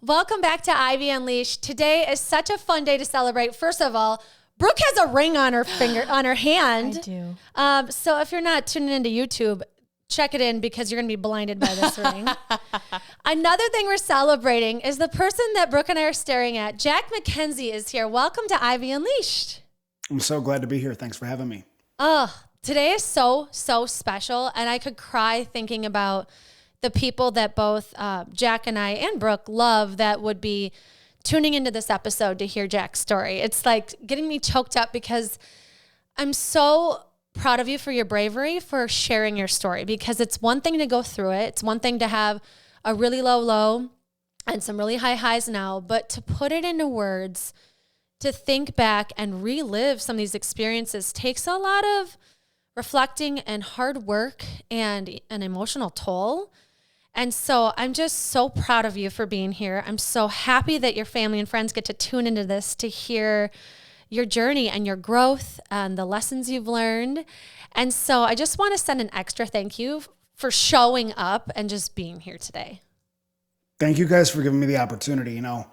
Welcome back to Ivy Unleashed. Today is such a fun day to celebrate. First of all, Brooke has a ring on her finger, on her hand. I do. So if you're not tuning into YouTube, check it in because you're going to be blinded by this ring. Another thing we're celebrating is the person that Brooke and I are staring at. Jack McKenzie is here. Welcome to Ivy Unleashed. I'm so glad to be here. Thanks for having me. Today is so special, and I could cry thinking about the people that both Jack and I and Brooke love that would be tuning into this episode to hear Jack's story. It's like getting me choked up because I'm so proud of you for your bravery, for sharing your story, because it's one thing to go through it. It's one thing to have a really low and some really high highs now, but to put it into words, to think back and relive some of these experiences takes a lot of reflecting and hard work and an emotional toll. And so I'm just so proud of you for being here. I'm so happy that your family and friends get to tune into this to hear your journey and your growth and the lessons you've learned. And so I just want to send an extra thank you for showing up and just being here today. Thank you guys for giving me the opportunity. You know,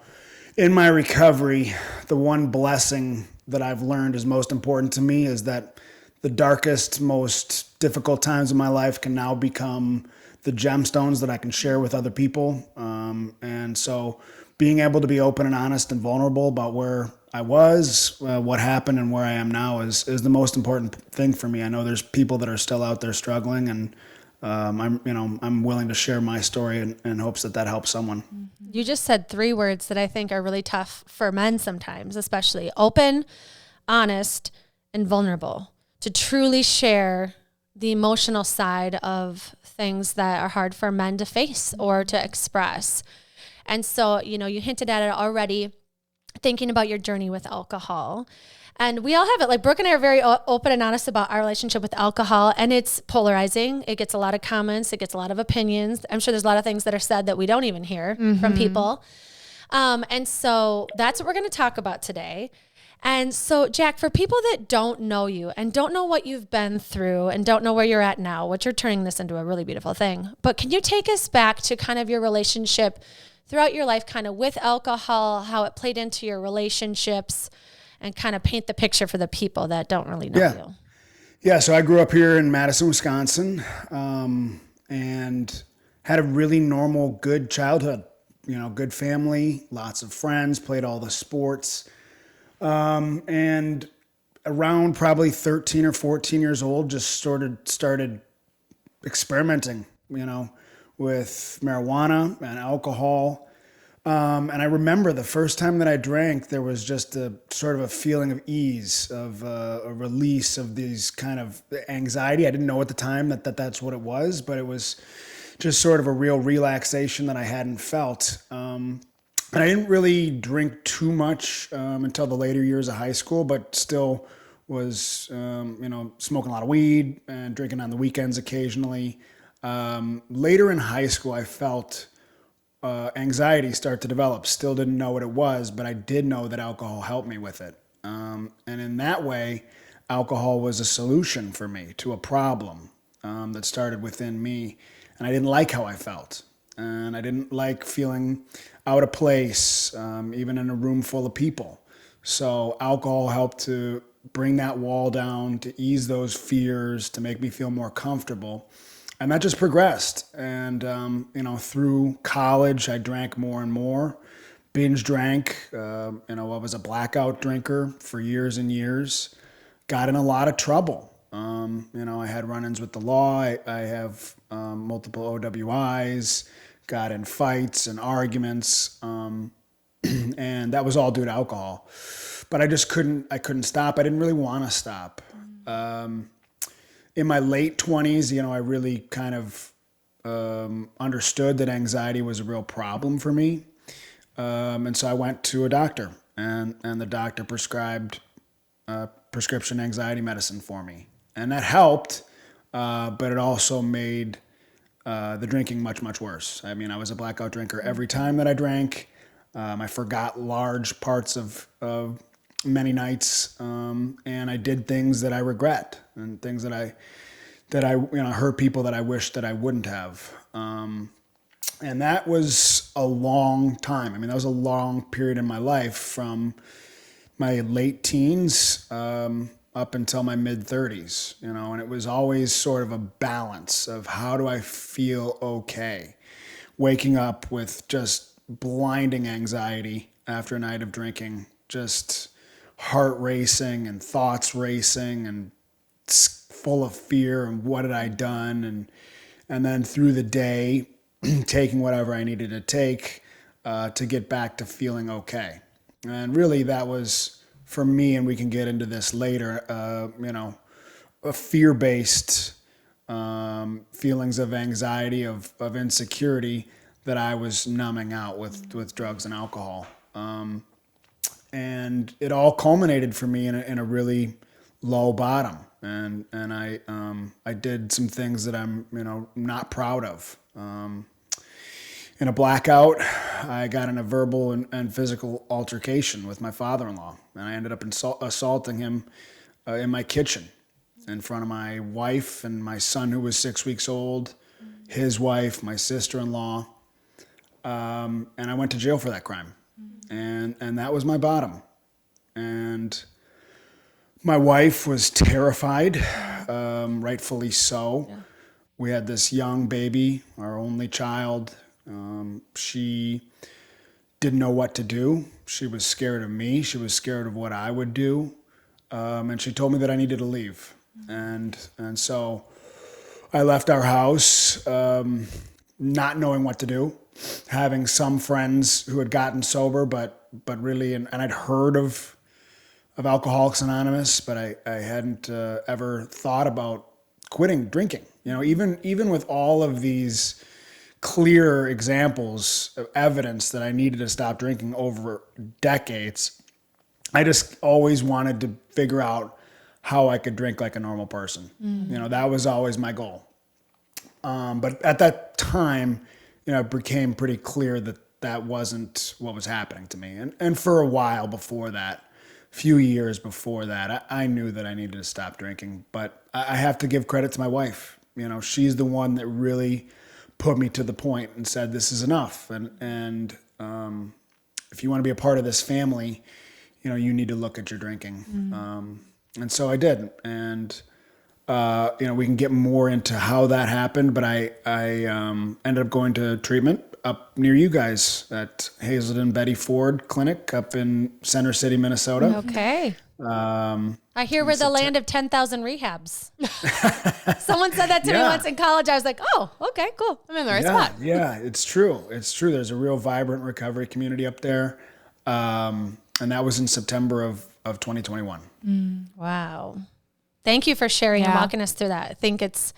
in my recovery, the one blessing that I've learned is most important to me is that the darkest, most difficult times of my life can now become the gemstones that I can share with other people. And so being able to be open and honest and vulnerable about where I was, what happened, and where I am now is the most important thing for me. I know there's people that are still out there struggling, and I'm willing to share my story in hopes that helps someone. You just said 3 words that I think are really tough for men sometimes, especially open, honest, and vulnerable, to truly share the emotional side of things that are hard for men to face or to express. And so, you know, you hinted at it already, thinking about your journey with alcohol. And we all have it. Like Brooke and I are very open and honest about our relationship with alcohol, and it's polarizing. It gets a lot of comments. It gets a lot of opinions. I'm sure there's a lot of things that are said that we don't even hear from people. And so that's what we're going to talk about today. And so, Jack, for people that don't know you and don't know what you've been through and don't know where you're at now, which you're turning this into a really beautiful thing, but can you take us back to kind of your relationship throughout your life, kind of with alcohol, how it played into your relationships, and kind of paint the picture for the people that don't really know you? Yeah, so I grew up here in Madison, Wisconsin, and had a really normal, good childhood. You know, good family, lots of friends, played all the sports. And around probably 13 or 14 years old, just started experimenting, you know, with marijuana and alcohol. And I remember the first time that I drank, there was just a sort of a feeling of ease, of a release of these kind of anxiety. I didn't know at the time that's what it was, but it was just sort of a real relaxation that I hadn't felt. And I didn't really drink too much until the later years of high school, but still was, smoking a lot of weed and drinking on the weekends occasionally. Later in high school, I felt anxiety start to develop. Still didn't know what it was, but I did know that alcohol helped me with it. And in that way, alcohol was a solution for me to a problem that started within me. And I didn't like how I felt. And I didn't like feeling out of place, even in a room full of people. So alcohol helped to bring that wall down, to ease those fears, to make me feel more comfortable. And that just progressed. And, through college, I drank more and more, binge drank. I was a blackout drinker for years and years, got in a lot of trouble. I had run-ins with the law. I have multiple OWIs, got in fights and arguments, and that was all due to alcohol. But I couldn't stop. I didn't really want to stop. In my late 20s, I really kind of understood that anxiety was a real problem for me. And so I went to a doctor, and the doctor prescribed prescription anxiety medicine for me. And that helped, but it also made the drinking much, much worse. I mean, I was a blackout drinker every time that I drank. I forgot large parts of many nights, and I did things that I regret and things that I hurt people that I wish that I wouldn't have. And that was a long time. I mean, that was a long period in my life from my late teens up until my mid 30s, and it was always sort of a balance of how do I feel okay? Waking up with just blinding anxiety after a night of drinking, just heart racing and thoughts racing and full of fear and what had I done, and then through the day taking whatever I needed to take to get back to feeling okay. And really that was for me, and we can get into this later, a fear-based feelings of anxiety, of insecurity that I was numbing out with drugs and alcohol. And it all culminated for me in a really low bottom. And I did some things that I'm, not proud of. In a blackout, I got in a verbal and physical altercation with my father-in-law, and I ended up assaulting him in my kitchen in front of my wife and my son, who was 6 weeks old, his wife, my sister-in-law, and I went to jail for that crime, and that was my bottom. And my wife was terrified, rightfully so. Yeah. We had this young baby, our only child. She didn't know what to do. She was scared of me. She was scared of what I would do. And she told me that I needed to leave. And so I left our house, not knowing what to do, having some friends who had gotten sober, but really, and I'd heard of Alcoholics Anonymous, but I hadn't ever thought about quitting drinking. Even with all of these clear examples of evidence that I needed to stop drinking over decades, I just always wanted to figure out how I could drink like a normal person. That was always my goal. But at that time, it became pretty clear that that wasn't what was happening to me. And for a while before that, few years before that, I knew that I needed to stop drinking. But I have to give credit to my wife. She's the one that really put me to the point and said, this is enough. And if you want to be a part of this family, you need to look at your drinking. And so I did. And, we can get more into how that happened, but I ended up going to treatment up near you guys at Hazelden Betty Ford Clinic up in Center City, Minnesota. Okay. I hear we're the land of 10,000 rehabs. Someone said that to me once in college. I was like, oh, okay, cool. I'm in the right spot. Yeah, it's true. It's true. There's a real vibrant recovery community up there. And that was in September of 2021. Wow. Thank you for sharing and walking us through that. I think it's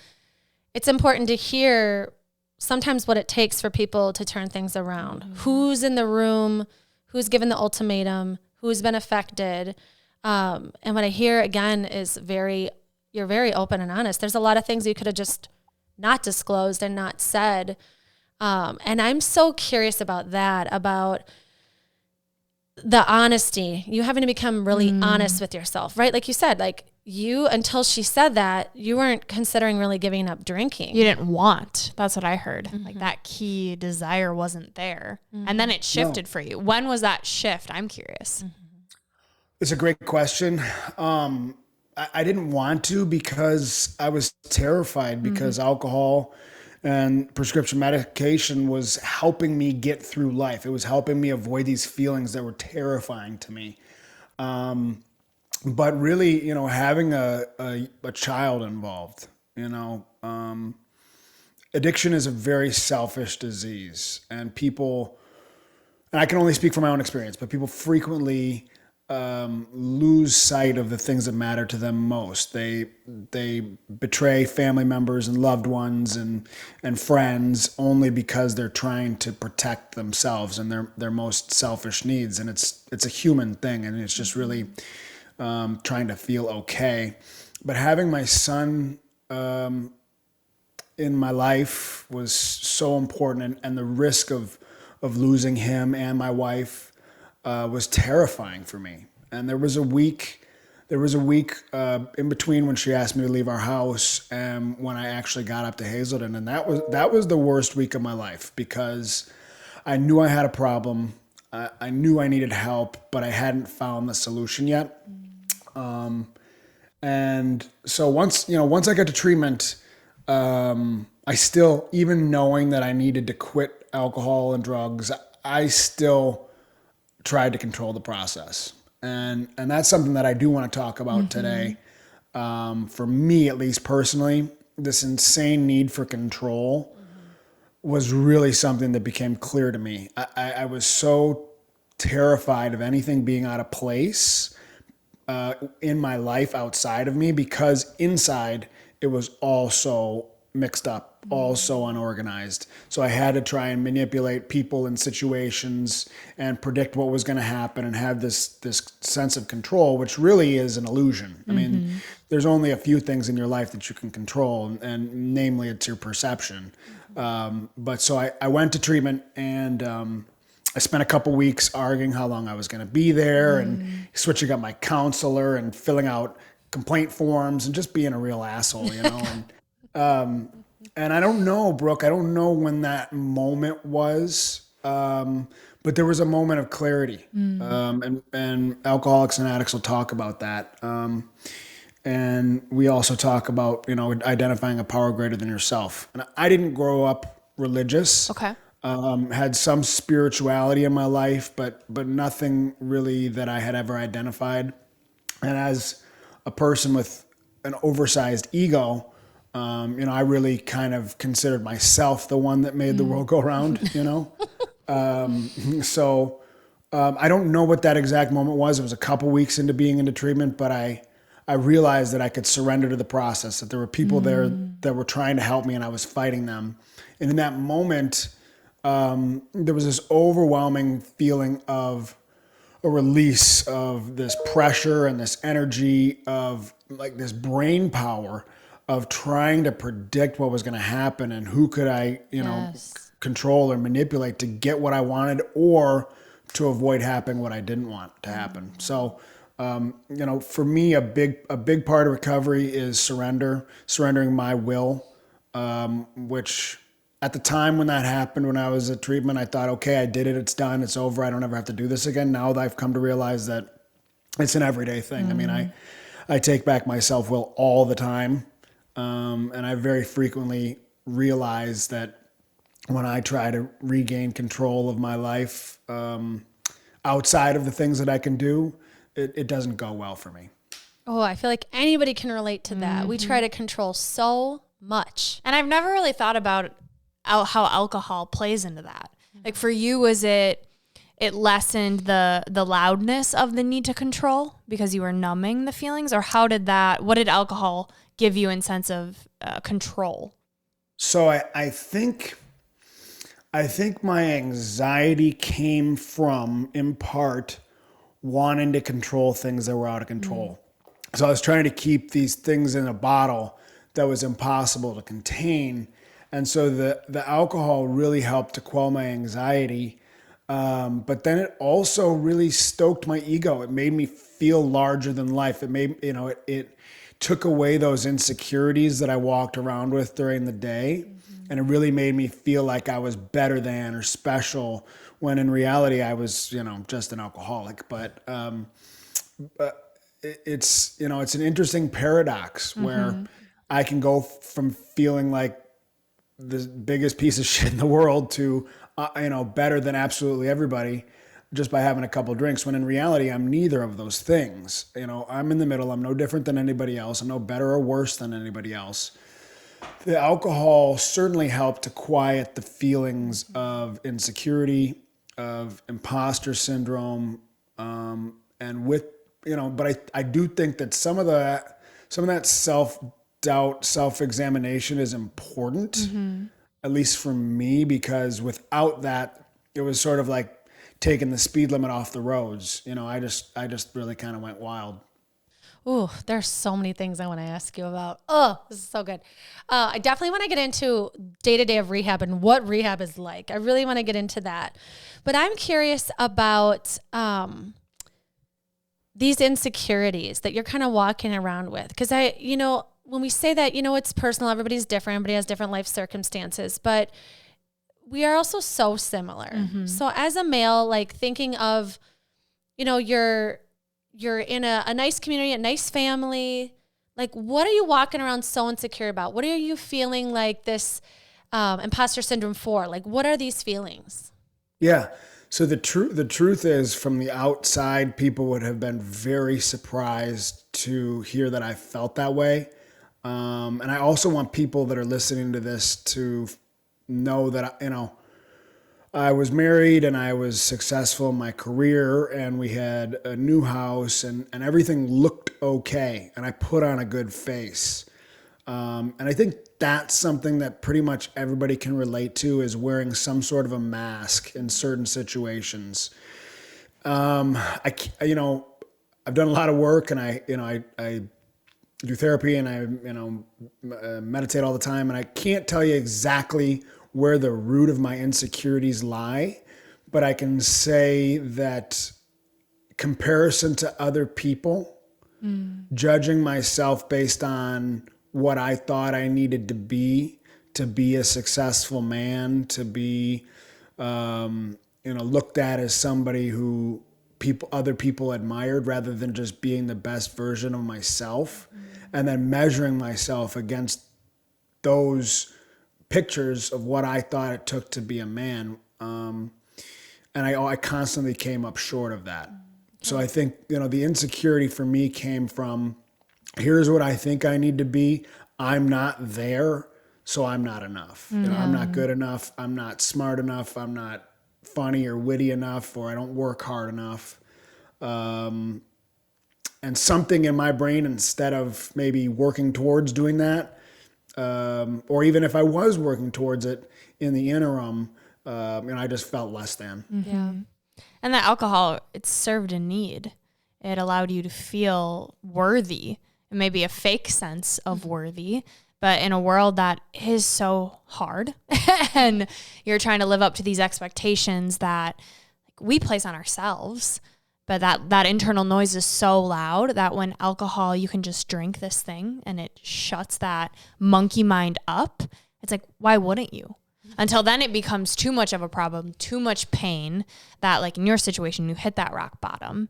important to hear sometimes what it takes for people to turn things around. Who's in the room, who's given the ultimatum, who's been affected. And what I hear again is you're very open and honest. There's a lot of things you could have just not disclosed and not said. And I'm so curious about that, about the honesty, you having to become really honest with yourself, right? Like you said, until she said that, you weren't considering really giving up drinking. You didn't want. That's what I heard. Like that key desire wasn't there. And then it shifted for you. When was that shift? I'm curious. It's a great question. I didn't want to because I was terrified because alcohol and prescription medication was helping me get through life. It was helping me avoid these feelings that were terrifying to me. But really, having a child involved, addiction is a very selfish disease, and I can only speak from my own experience, but people frequently lose sight of the things that matter to them most. They betray family members and loved ones and friends only because they're trying to protect themselves and their most selfish needs. And it's a human thing, and it's just really trying to feel okay. But having my son in my life was so important, and the risk of losing him and my wife was terrifying for me. And there was a week in between when she asked me to leave our house and when I actually got up to Hazelden, and that was the worst week of my life, because I knew I had a problem. I knew I needed help, but I hadn't found the solution yet. And so once I got to treatment, I still, even knowing that I needed to quit alcohol and drugs, I still tried to control the process. And that's something that I do want to talk about today. For me, at least personally, this insane need for control was really something that became clear to me. I was so terrified of anything being out of place in my life outside of me, because inside it was all so mixed up, all so unorganized. So I had to try and manipulate people and situations and predict what was going to happen and have this sense of control, which really is an illusion. I mean, there's only a few things in your life that you can control, and namely it's your perception. But so I went to treatment, and I spent a couple weeks arguing how long I was going to be there and switching up my counselor and filling out complaint forms and just being a real asshole, And I don't know, Brooke, I don't know when that moment was, but there was a moment of clarity. And alcoholics and addicts will talk about that. And we also talk about, identifying a power greater than yourself. And I didn't grow up religious. Okay. Had some spirituality in my life, but nothing really that I had ever identified. And as a person with an oversized ego, I really kind of considered myself the one that made the world go round, So I don't know what that exact moment was. It was a couple weeks into being into treatment, but I realized that I could surrender to the process, that there were people there that were trying to help me and I was fighting them. And in that moment, there was this overwhelming feeling of a release of this pressure and this energy of like this brain power of trying to predict what was going to happen and who could I, control or manipulate to get what I wanted or to avoid happening what I didn't want to happen. So, for me, a big part of recovery is surrendering my will, which at the time when that happened, when I was at treatment, I thought, okay, I did it. It's done. It's over. I don't ever have to do this again. Now that I've come to realize that it's an everyday thing. I mean, I take back my self-will all the time. And I very frequently realize that when I try to regain control of my life, outside of the things that I can do, it doesn't go well for me. Oh, I feel like anybody can relate to that. We try to control so much. And I've never really thought about how alcohol plays into that. Like for you, was it lessened the loudness of the need to control because you were numbing the feelings, or what did alcohol give you in sense of control? So I think my anxiety came from, in part, wanting to control things that were out of control. So I was trying to keep these things in a bottle that was impossible to contain. And so the alcohol really helped to quell my anxiety. But then it also really stoked my ego. It made me feel larger than life. It made, it took away those insecurities that I walked around with during the day. And it really made me feel like I was better than or special, when in reality I was, just an alcoholic. But it's an interesting paradox where I can go from feeling like the biggest piece of shit in the world to, better than absolutely everybody just by having a couple of drinks, when in reality I'm neither of those things. I'm in the middle. I'm no different than anybody else. I'm no better or worse than anybody else. The alcohol certainly helped to quiet the feelings of insecurity, of imposter syndrome, and with, but I do think that some of that self-doubt, self-examination is important, at least for me, because without that, it was sort of like taking the speed limit off the roads. I just really kind of went wild. Ooh, there's so many things I want to ask you about. Oh, this is so good. I definitely want to get into day-to-day of rehab and what rehab is like. I really want to get into that. But I'm curious about these insecurities that you're kind of walking around with. Because when we say that, it's personal, everybody's different, everybody has different life circumstances. But we are also so similar. So as a male, like thinking of, you're in a nice community, a nice family. Like, what are you walking around so insecure about? What are you feeling like this imposter syndrome for? Like, what are these feelings? Yeah. So the truth is, from the outside, people would have been very surprised to hear that I felt that way. And I also want people that are listening to this to know that, I was married and I was successful in my career, and we had a new house, and everything looked okay. And I put on a good face. And I think that's something that pretty much everybody can relate to, is wearing some sort of a mask in certain situations. I've done a lot of work, and I do therapy, and I meditate all the time. And I can't tell you exactly where the root of my insecurities lie, but I can say that comparison to other people, judging myself based on what I thought I needed to be a successful man, to be, looked at as somebody who other people admired, rather than just being the best version of myself, and then measuring myself against those pictures of what I thought it took to be a man. And I constantly came up short of that. So I think, the insecurity for me came from, here's what I think I need to be. I'm not there, so I'm not enough. I'm not good enough. I'm not smart enough. I'm not funny or witty enough, or I don't work hard enough. And something in my brain, instead of maybe working towards doing that, or even if I was working towards it in the interim, I just felt less than. Yeah. And that alcohol, it served a need. It allowed you to feel worthy, and maybe a fake sense of worthy, but in a world that is so hard and you're trying to live up to these expectations that we place on ourselves. But that internal noise is so loud that when alcohol, you can just drink this thing and it shuts that monkey mind up. It's like, why wouldn't you? Until then it becomes too much of a problem, too much pain, that like in your situation, you hit that rock bottom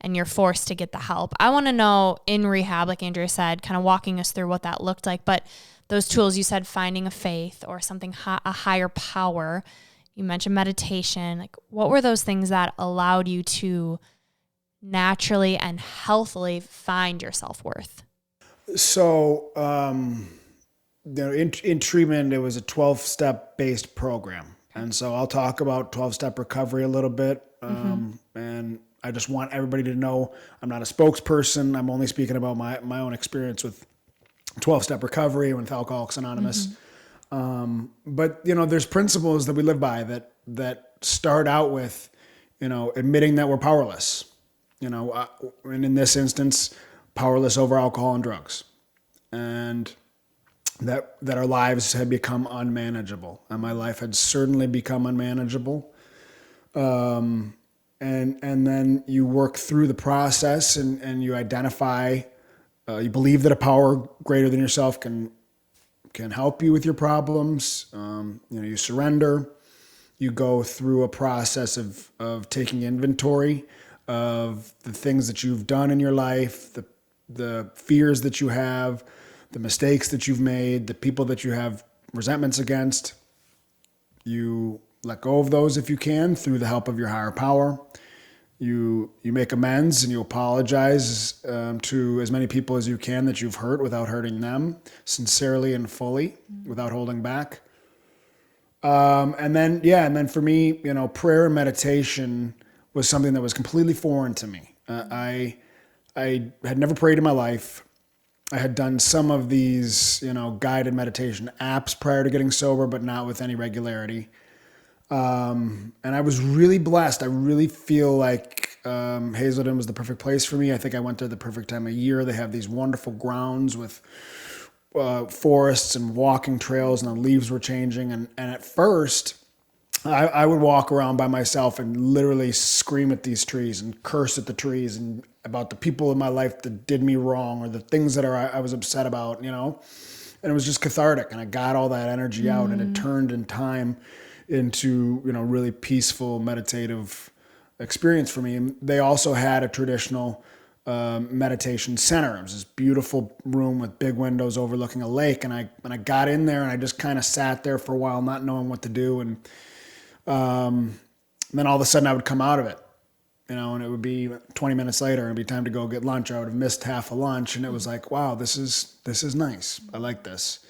and you're forced to get the help. I want to know, in rehab, like Andrea said, kind of walking us through what that looked like. But those tools, you said finding a faith or something, a higher power. You mentioned meditation. Like, what were those things that allowed you to naturally and healthily find your self-worth? So, in treatment, it was a 12-step based program. And so I'll talk about 12-step recovery a little bit. And I just want everybody to know I'm not a spokesperson. I'm only speaking about my own experience with 12-step recovery and with Alcoholics Anonymous. But, there's principles that we live by that start out with, admitting that we're powerless. And in this instance, powerless over alcohol and drugs, and that our lives had become unmanageable, and my life had certainly become unmanageable. And then you work through the process, and you identify, you believe that a power greater than yourself can help you with your problems. You surrender. You go through a process of taking inventory of the things that you've done in your life, the fears that you have, the mistakes that you've made, the people that you have resentments against. You let go of those if you can through the help of your higher power. You make amends and you apologize to as many people as you can that you've hurt without hurting them, sincerely and fully, without holding back. And then for me, prayer and meditation was something that was completely foreign to me. I had never prayed in my life. I had done some of these, guided meditation apps prior to getting sober, but not with any regularity. And I was really blessed. I really feel like Hazelden was the perfect place for me. I think I went there the perfect time of year. They have these wonderful grounds with forests and walking trails, and the leaves were changing. And at first, I would walk around by myself and literally scream at these trees and curse at the trees and about the people in my life that did me wrong, or the things that I was upset about, and it was just cathartic, and I got all that energy out, and it turned in time into, really peaceful, meditative experience for me. And they also had a traditional meditation center. It was this beautiful room with big windows overlooking a lake. And I got in there and I just kind of sat there for a while, not knowing what to do. And then all of a sudden I would come out of it, and it would be 20 minutes later, it'd be time to go get lunch. I would have missed half a lunch, and it was like, wow, this is nice. I like this.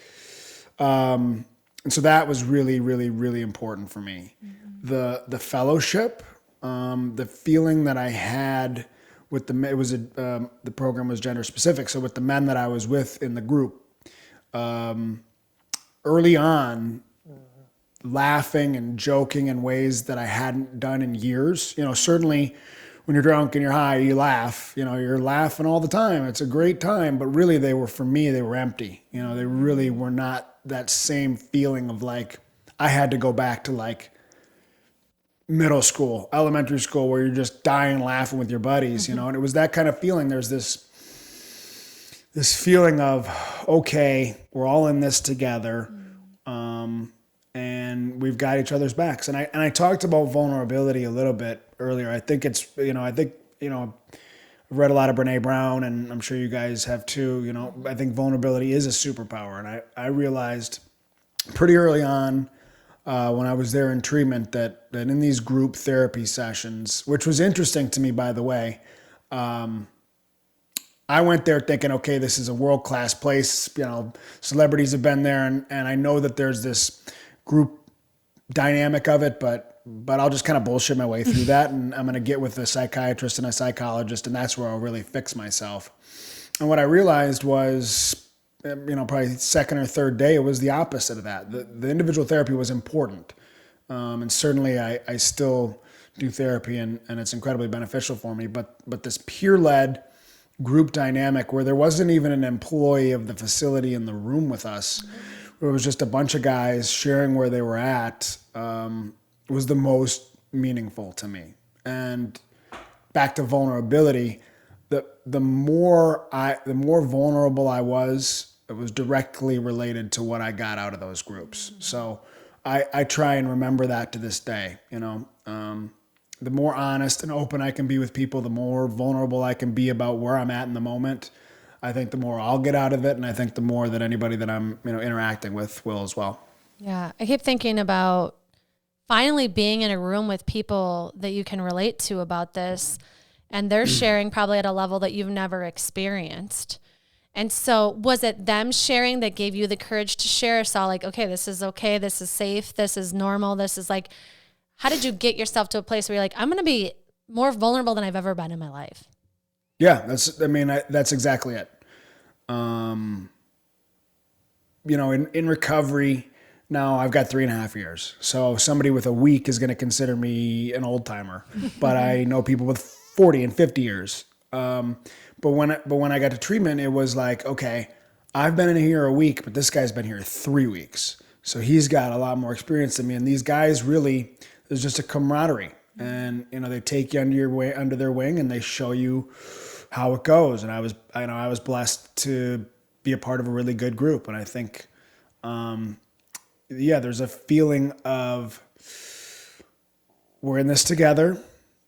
And so that was really, really, really important for me. The fellowship, the feeling that I had with the program was gender specific. So with the men that I was with in the group, early on, laughing and joking in ways that I hadn't done in years. Certainly when you're drunk and you're high, you laugh. You're laughing all the time. It's a great time, but really for me, they were empty. They really were not that same feeling of like, I had to go back to like middle school, elementary school, where you're just dying laughing with your buddies, and it was that kind of feeling. There's this feeling of, okay, we're all in this together. And we've got each other's backs. And I talked about vulnerability a little bit earlier. I think I've read a lot of Brene Brown, and I'm sure you guys have too. I think vulnerability is a superpower. And I realized pretty early on when I was there in treatment that in these group therapy sessions, which was interesting to me, by the way, I went there thinking, okay, this is a world-class place. Celebrities have been there, and I know that there's this group dynamic of it, but I'll just kind of bullshit my way through that, and I'm going to get with a psychiatrist and a psychologist, and that's where I'll really fix myself. And what I realized was, probably second or third day, it was the opposite of that. The individual therapy was important, and certainly I still do therapy, and it's incredibly beneficial for me. But this peer-led group dynamic where there wasn't even an employee of the facility in the room with us, where it was just a bunch of guys sharing where they were at, was the most meaningful to me. And back to vulnerability, the more vulnerable I was, it was directly related to what I got out of those groups. So I try and remember that to this day. The more honest and open I can be with people, the more vulnerable I can be about where I'm at in the moment, I think the more I'll get out of it. And I think the more that anybody that I'm, interacting with will as well. Yeah. I keep thinking about finally being in a room with people that you can relate to about this, and they're sharing probably at a level that you've never experienced. And so was it them sharing that gave you the courage to share? So like, okay, this is safe. This is normal. This is like, how did you get yourself to a place where you're like, I'm going to be more vulnerable than I've ever been in my life? Yeah, that's exactly it. In recovery now, I've got 3.5 years. So somebody with a week is going to consider me an old timer, but I know people with 40 and 50 years. But when I got to treatment, it was like, okay, I've been in here a week, but this guy's been here 3 weeks. So he's got a lot more experience than me. And these guys really, there's just a camaraderie, and, they take you under their wing, and they show you how it goes. And I was blessed to be a part of a really good group. And I think, there's a feeling of we're in this together,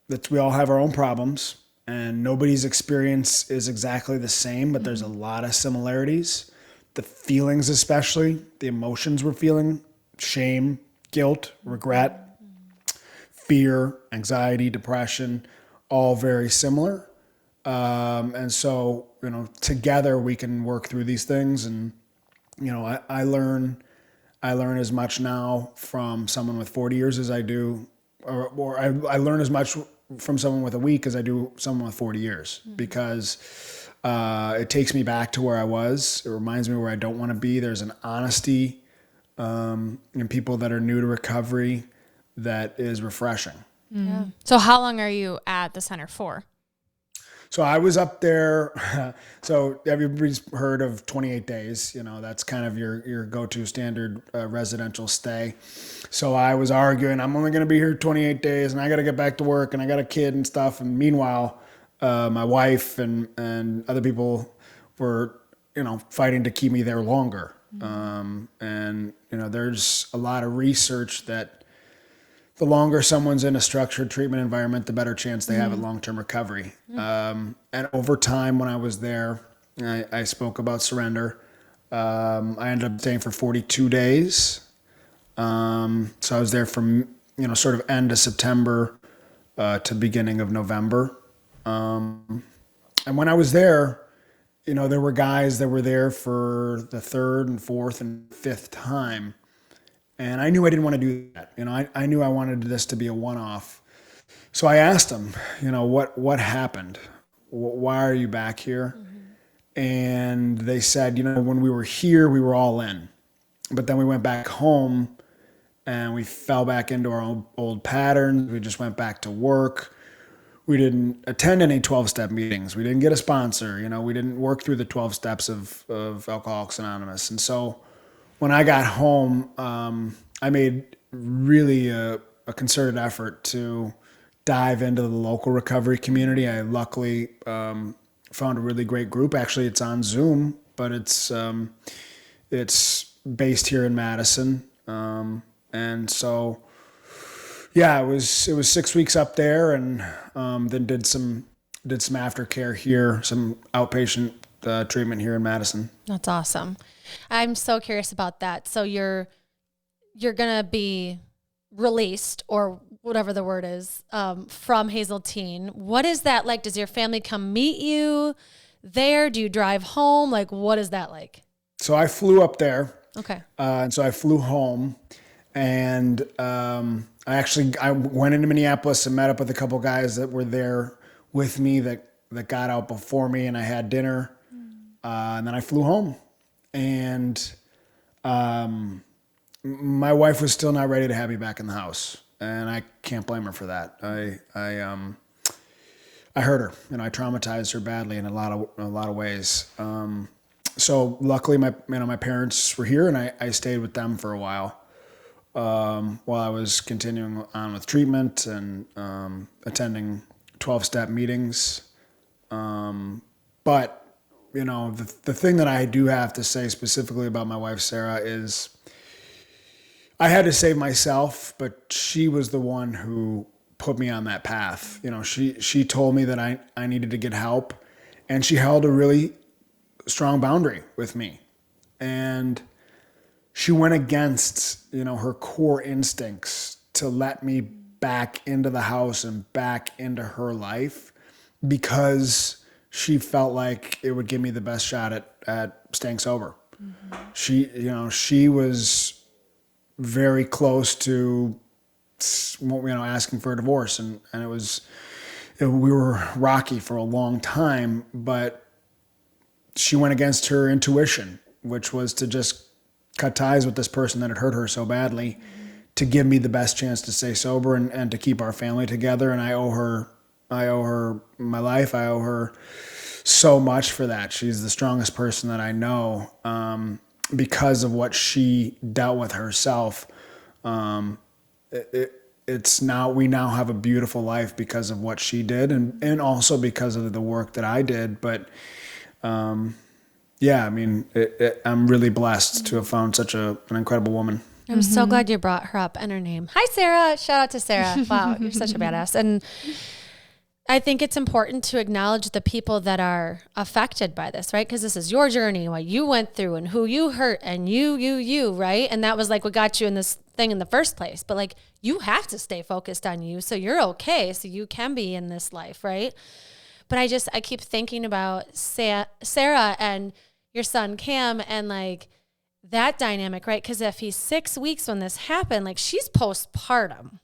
that we all have our own problems, and nobody's experience is exactly the same, but there's a lot of similarities. The feelings, especially the emotions we're feeling, shame, guilt, regret, fear, anxiety, depression, all very similar. And so, together we can work through these things. And, I learn as much now from someone with 40 years as I do, or I learn as much from someone with a week as I do someone with 40 years, because it takes me back to where I was. It reminds me where I don't want to be. There's an honesty in people that are new to recovery that is refreshing. Yeah. So how long are you at the center for? So I was up there. So everybody's heard of 28 days. That's kind of your go-to standard residential stay. So I was arguing, I'm only going to be here 28 days, and I got to get back to work, and I got a kid and stuff. And meanwhile, my wife and other people were, fighting to keep me there longer. And there's a lot of research that the longer someone's in a structured treatment environment, the better chance they have at long-term recovery. And over time, when I was there, I spoke about surrender. I ended up staying for 42 days. So I was there from, sort of end of September to beginning of November. And when I was there, there were guys that were there for the third and fourth and fifth time. And I knew I didn't want to do that. I knew I wanted this to be a one-off. So I asked them, what happened? Why are you back here? And they said, when we were here, we were all in. But then we went back home and we fell back into our old patterns. We just went back to work. We didn't attend any 12-step meetings. We didn't get a sponsor. We didn't work through the 12 steps of Alcoholics Anonymous. And so when I got home, I made really a concerted effort to dive into the local recovery community. I luckily found a really great group. Actually, it's on Zoom, but it's based here in Madison. And so, yeah, it was 6 weeks up there, and then did some aftercare here, some outpatient treatment here in Madison. That's awesome. I'm so curious about that. So you're gonna be released, or whatever the word is, from Hazeltine. What is that like? Does your family come meet you there? Do you drive home? Like, what is that like? So I flew up there. Okay. And so I flew home, and I went into Minneapolis and met up with a couple guys that were there with me that got out before me, and I had dinner. And then I flew home, and my wife was still not ready to have me back in the house, and I can't blame her for that. I hurt her, I traumatized her badly in a lot of ways. So luckily my parents were here, and I stayed with them for a while I was continuing on with treatment and attending 12-step meetings. But the thing that I do have to say specifically about my wife, Sarah, is I had to save myself, but she was the one who put me on that path. She told me that I needed to get help, and she held a really strong boundary with me. And she went against, her core instincts to let me back into the house and back into her life, because she felt like it would give me the best shot at staying sober. Mm-hmm. She was very close to, asking for a divorce, and we were rocky for a long time, but she went against her intuition, which was to just cut ties with this person that had hurt her so badly, to give me the best chance to stay sober and to keep our family together. And I owe her my life. I owe her so much for that. She's the strongest person that I know, because of what she dealt with herself. We now have a beautiful life because of what she did, and also because of the work that I did. But I'm really blessed to have found such an incredible woman. I'm so glad you brought her up and her name. Hi, Sarah. Shout out to Sarah. Wow, you're such a badass. And I think it's important to acknowledge the people that are affected by this, right? Because this is your journey, what you went through and who you hurt, and you, right? And that was like what got you in this thing in the first place. But like, you have to stay focused on you so you're okay, so you can be in this life, right? But I keep thinking about Sarah and your son Cam, and like that dynamic, right? Because if he's 6 weeks when this happened, like she's postpartum.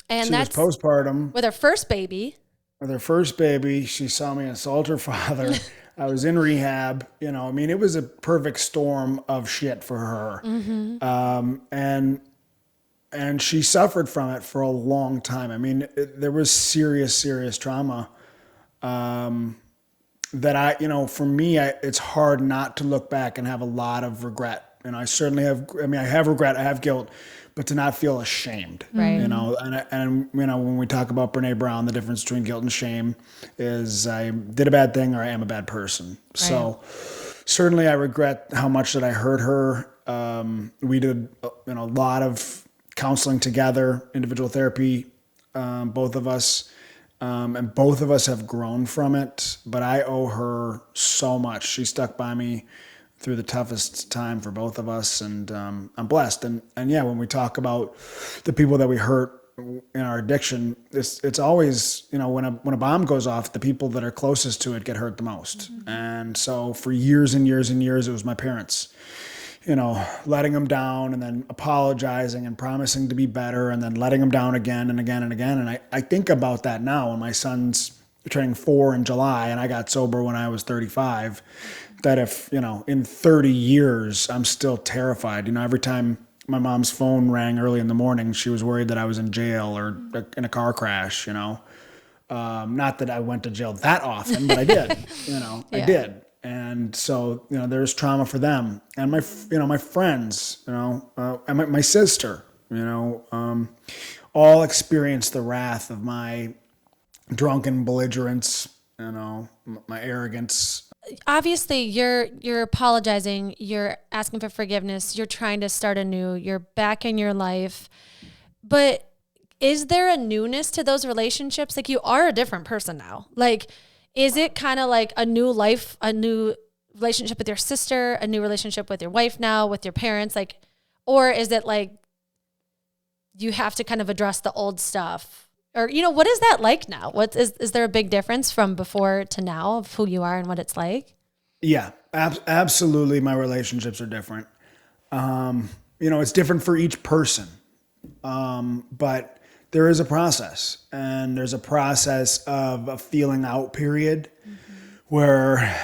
And that's postpartum with her first baby. With her first baby, she saw me assault her father. I was in rehab. It was a perfect storm of shit for her. Mm-hmm. And she suffered from it for a long time. There was serious trauma that for me, it's hard not to look back and have a lot of regret. And I certainly have, I have regret, I have guilt, but to not feel ashamed, right? And when we talk about Brene Brown, the difference between guilt and shame is I did a bad thing or I am a bad person. Right. So certainly I regret how much that I hurt her. We did a lot of counseling together, individual therapy, both of us. And both of us have grown from it, but I owe her so much. She stuck by me through the toughest time for both of us, and I'm blessed. And yeah, when we talk about the people that we hurt in our addiction, it's always, when a bomb goes off, the people that are closest to it get hurt the most. Mm-hmm. And so for years and years and years, it was my parents. Letting them down and then apologizing and promising to be better and then letting them down again and again and again. And I think about that now when my son's turning 4 in July and I got sober when I was 35, that if, in 30 years, I'm still terrified. Every time my mom's phone rang early in the morning, she was worried that I was in jail or in a car crash, not that I went to jail that often, but I did, I did. And so, there's trauma for them and my friends, and my sister, all experienced the wrath of my drunken belligerence, my arrogance. Obviously you're apologizing, you're asking for forgiveness, you're trying to start anew, you're back in your life, but is there a newness to those relationships? Like, you are a different person now. Like, is it kind of like a new life, a new relationship with your sister, a new relationship with your wife now, with your parents? Like, or is it like you have to kind of address the old stuff? Or, what is that like now? Is there a big difference from before to now of who you are and what it's like? Yeah, absolutely. My relationships are different. It's different for each person. But there is a process, and there's a process of a feeling out period where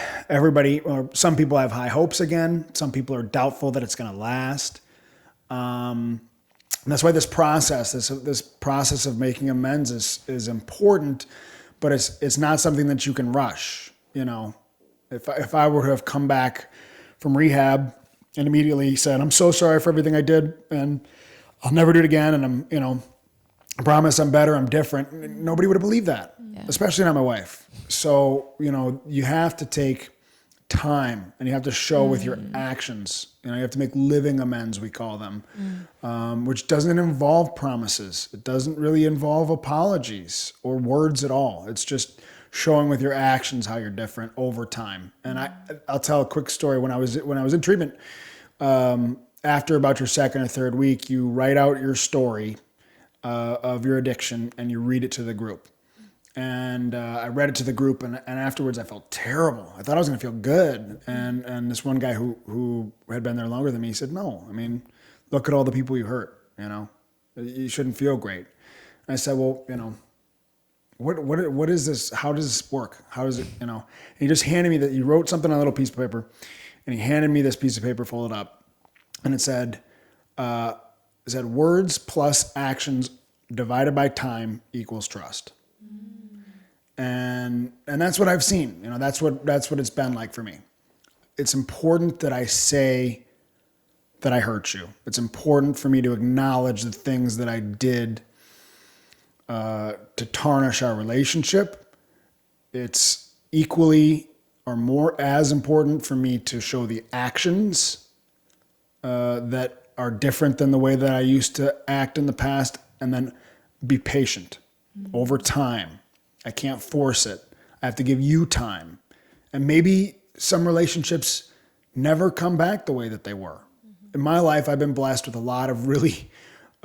some people have high hopes again. Some people are doubtful that it's going to last. And that's why this process of making amends is important, but it's not something that you can rush. If I were to have come back from rehab and immediately said, I'm so sorry for everything I did and I'll never do it again, and I promise I'm better, I'm different, nobody would have believed that, especially not my wife. So, you have to take time and you have to show with your actions. You have to make living amends, we call them, which doesn't involve promises. It doesn't really involve apologies or words at all. It's just showing with your actions how you're different over time. And I'll tell a quick story. When I was in treatment, after about your second or third week, you write out your story of your addiction and you read it to the group. And I read it to the group, and afterwards I felt terrible. I thought I was going to feel good. And this one guy who had been there longer than me said, no, look at all the people you hurt, you shouldn't feel great. And I said, well, what is this? How does this work? How does it, and he just handed me that. He wrote something on a little piece of paper, and he handed me this piece of paper folded up, and it said words plus actions divided by time equals trust. And that's what I've seen. That's what it's been like for me. It's important that I say that I hurt you. It's important for me to acknowledge the things that I did to tarnish our relationship. It's equally or more as important for me to show the actions that are different than the way that I used to act in the past, and then be patient over time. I can't force it. I have to give you time. And maybe some relationships never come back the way that they were. In my life, I've been blessed with a lot of really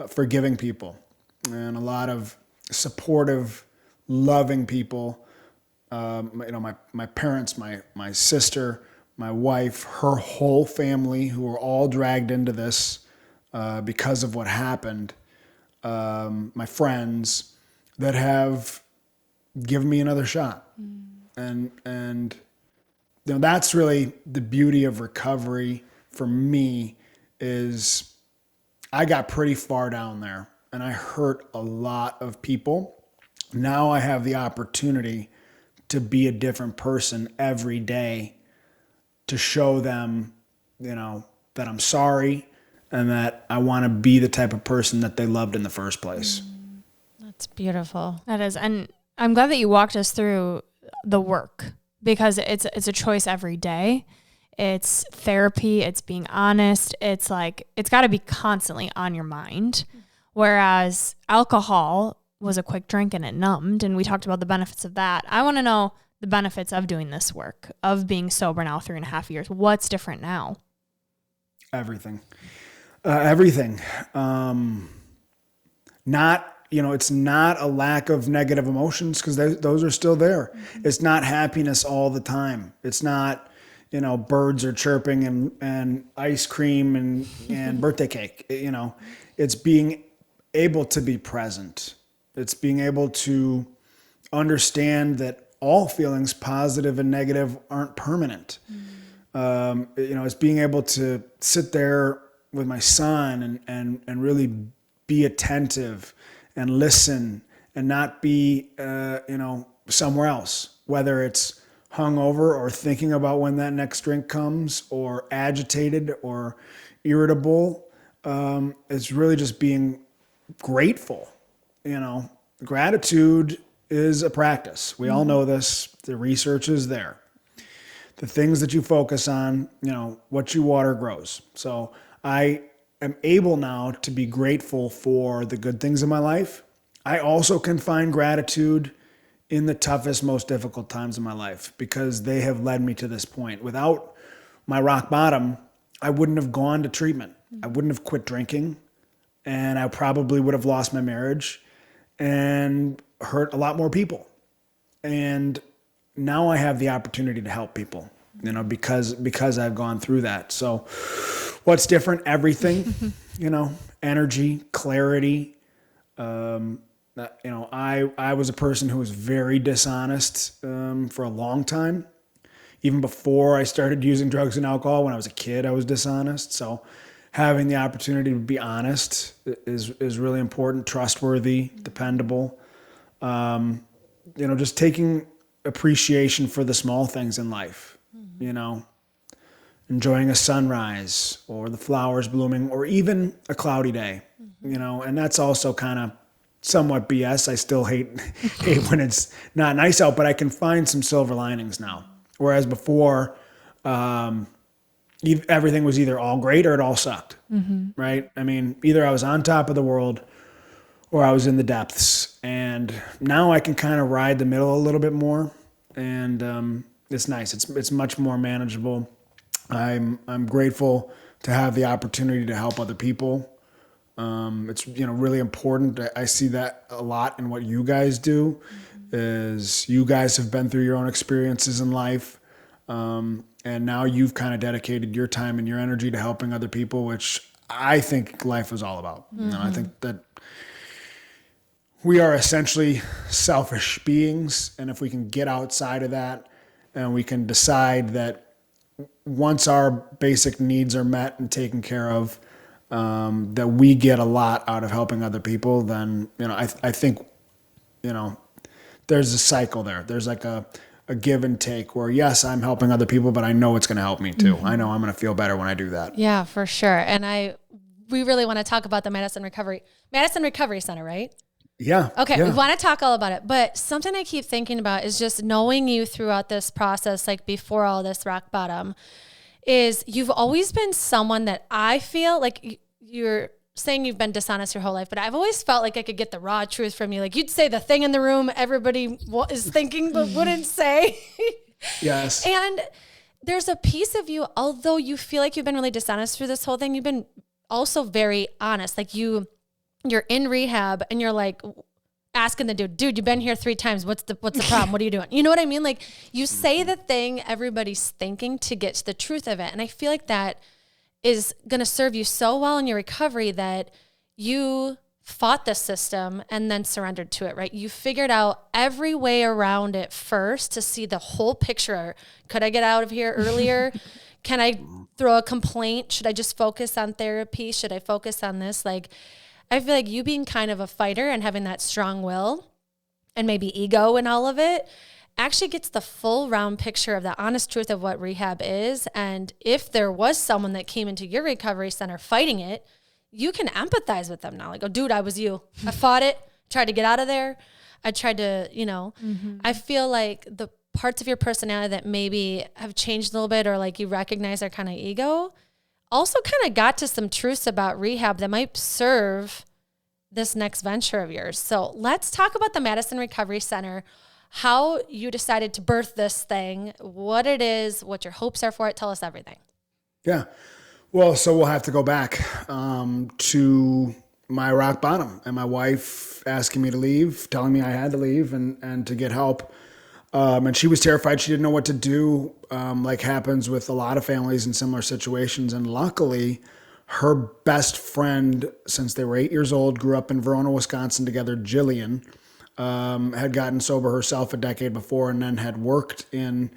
forgiving people and a lot of supportive, loving people. My parents, my sister, my wife, her whole family, who were all dragged into this because of what happened. My friends that have given me another shot. And that's really the beauty of recovery for me, is I got pretty far down there and I hurt a lot of people. Now I have the opportunity to be a different person every day, to show them, that I'm sorry and that I want to be the type of person that they loved in the first place. That's beautiful. That is. And I'm glad that you walked us through the work, because it's a choice every day. It's therapy. It's being honest. It's like, it's got to be constantly on your mind. Whereas alcohol was a quick drink and it numbed. And we talked about the benefits of that. I want to know the benefits of doing this work, of being sober now 3.5 years. What's different now? Everything. Everything. Not, it's not a lack of negative emotions, because those are still there. Mm-hmm. It's not happiness all the time. It's not, birds are chirping and ice cream and birthday cake. It's being able to be present. It's being able to understand that all feelings, positive and negative, aren't permanent. Mm-hmm. It's being able to sit there with my son and really be attentive and listen and not be, somewhere else, whether it's hungover or thinking about when that next drink comes, or agitated or irritable. It's really just being grateful. Gratitude is a practice. We all know this. The research is there. The things that you focus on, what you water grows. So I am able now to be grateful for the good things in my life. I also can find gratitude in the toughest, most difficult times in my life, because they have led me to this point. Without my rock bottom, I wouldn't have gone to treatment. I wouldn't have quit drinking, and I probably would have lost my marriage and hurt a lot more people. And now I have the opportunity to help people, because I've gone through that. So what's different? Everything, energy, clarity. I was a person who was very dishonest for a long time. Even before I started using drugs and alcohol, when I was a kid, I was dishonest. So having the opportunity to be honest is really important, trustworthy, dependable. Just taking appreciation for the small things in life, enjoying a sunrise or the flowers blooming, or even a cloudy day, and that's also kind of somewhat BS. I still hate when it's not nice out, but I can find some silver linings now. Whereas before, everything was either all great or it all sucked, right? I mean, either I was on top of the world or I was in the depths. And now I can kind of ride the middle a little bit more, and it's nice. It's much more manageable. I'm grateful to have the opportunity to help other people. It's really important. I see that a lot in what you guys do. Is you guys have been through your own experiences in life, and now you've kind of dedicated your time and your energy to helping other people, which I think life is all about. I think that we are essentially selfish beings, and if we can get outside of that and we can decide that once our basic needs are met and taken care of, that we get a lot out of helping other people, then I think there's a cycle there. There's like a give and take where, yes, I'm helping other people, but I know it's going to help me too. I know I'm going to feel better when I do that. Yeah, for sure. And we really want to talk about the Madison Recovery Center, right? Yeah. Okay. Yeah. We want to talk all about it, but something I keep thinking about is just knowing you throughout this process, like before all this rock bottom, is you've always been someone that I feel like you're saying you've been dishonest your whole life, but I've always felt like I could get the raw truth from you. Like you'd say the thing in the room everybody is thinking but wouldn't say. Yes. And there's a piece of you, although you feel like you've been really dishonest through this whole thing, you've been also very honest. Like you're in rehab and you're like asking the dude, you've been here 3 times. What's the problem? What are you doing? You know what I mean? Like you say the thing everybody's thinking to get to the truth of it. And I feel like that is going to serve you so well in your recovery that you fought the system and then surrendered to it, right? You figured out every way around it first to see the whole picture. Could I get out of here earlier? Can I throw a complaint? Should I just focus on therapy? Should I focus on this? Like, I feel like you being kind of a fighter and having that strong will and maybe ego and all of it actually gets the full round picture of the honest truth of what rehab is. And if there was someone that came into your recovery center fighting it, you can empathize with them now. Like, oh, dude, I was you. I fought it, tried to get out of there. I tried to, I feel like the parts of your personality that maybe have changed a little bit or like you recognize are kind of ego also kind of got to some truths about rehab that might serve this next venture of yours. So let's talk about the Madison Recovery Center, how you decided to birth this thing, what it is, what your hopes are for it. Tell us everything. Yeah. Well, so we'll have to go back to my rock bottom and my wife asking me to leave, telling me I had to leave and to get help. And she was terrified. She didn't know what to do, like happens with a lot of families in similar situations. And luckily, her best friend, since they were 8 years old, grew up in Verona, Wisconsin together, Jillian, had gotten sober herself a decade before and then had worked in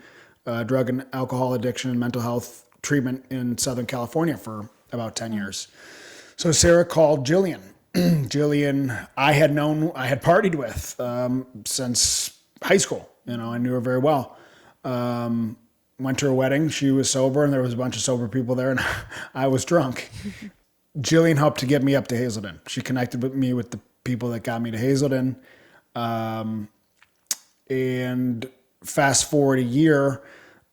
drug and alcohol addiction and mental health treatment in Southern California for about 10 years. So Sarah called Jillian. Jillian, I had partied with since high school. I knew her very well. Went to her wedding. She was sober, and there was a bunch of sober people there, and I was drunk. Jillian helped to get me up to Hazelden. She connected with me with the people that got me to Hazelden. And fast forward a year,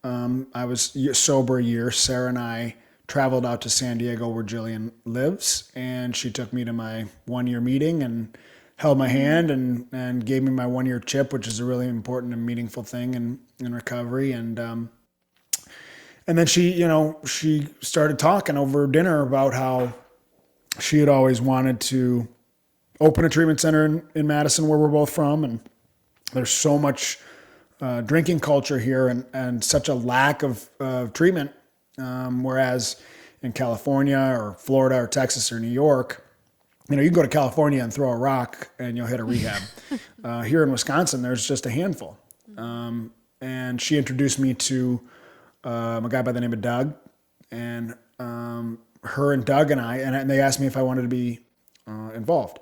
I was sober a year. Sarah and I traveled out to San Diego where Jillian lives, and she took me to my 1-year meeting and held my hand and gave me my 1-year chip, which is a really important and meaningful thing in recovery. And then she started talking over dinner about how she had always wanted to open a treatment center in Madison, where we're both from. And there's so much drinking culture here and such a lack of treatment. Whereas in California or Florida or Texas or New York, you can go to California and throw a rock and you'll hit a rehab. Here in Wisconsin, there's just a handful. And she introduced me to a guy by the name of Doug, and her and Doug and and they asked me if I wanted to be involved.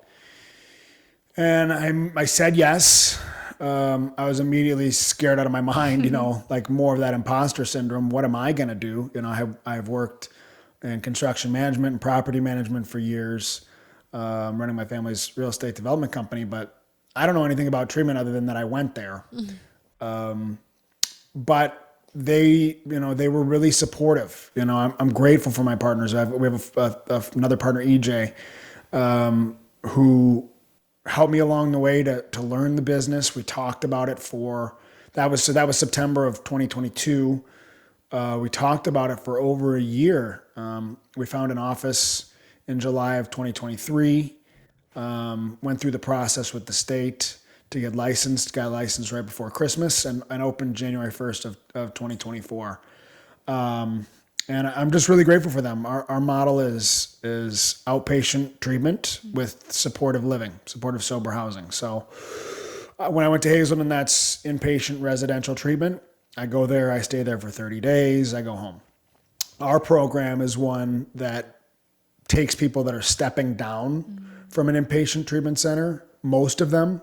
And I said yes. I was immediately scared out of my mind, like more of that imposter syndrome. What am I going to do? I've worked in construction management and property management for years, running my family's real estate development company, but I don't know anything about treatment other than that I went there. But they were really supportive. I'm grateful for my partners. We have another partner, EJ, who helped me along the way to learn the business. We talked about it that was September of 2022. We talked about it for over a year. We found an office in July of 2023, went through the process with the state to get licensed, got licensed right before Christmas and opened January 1st of 2024. And I'm just really grateful for them. Our model is outpatient treatment with supportive living, supportive sober housing. So when I went to Hazelden, that's inpatient residential treatment. I go there, I stay there for 30 days, I go home. Our program is one that takes people that are stepping down from an inpatient treatment center, most of them,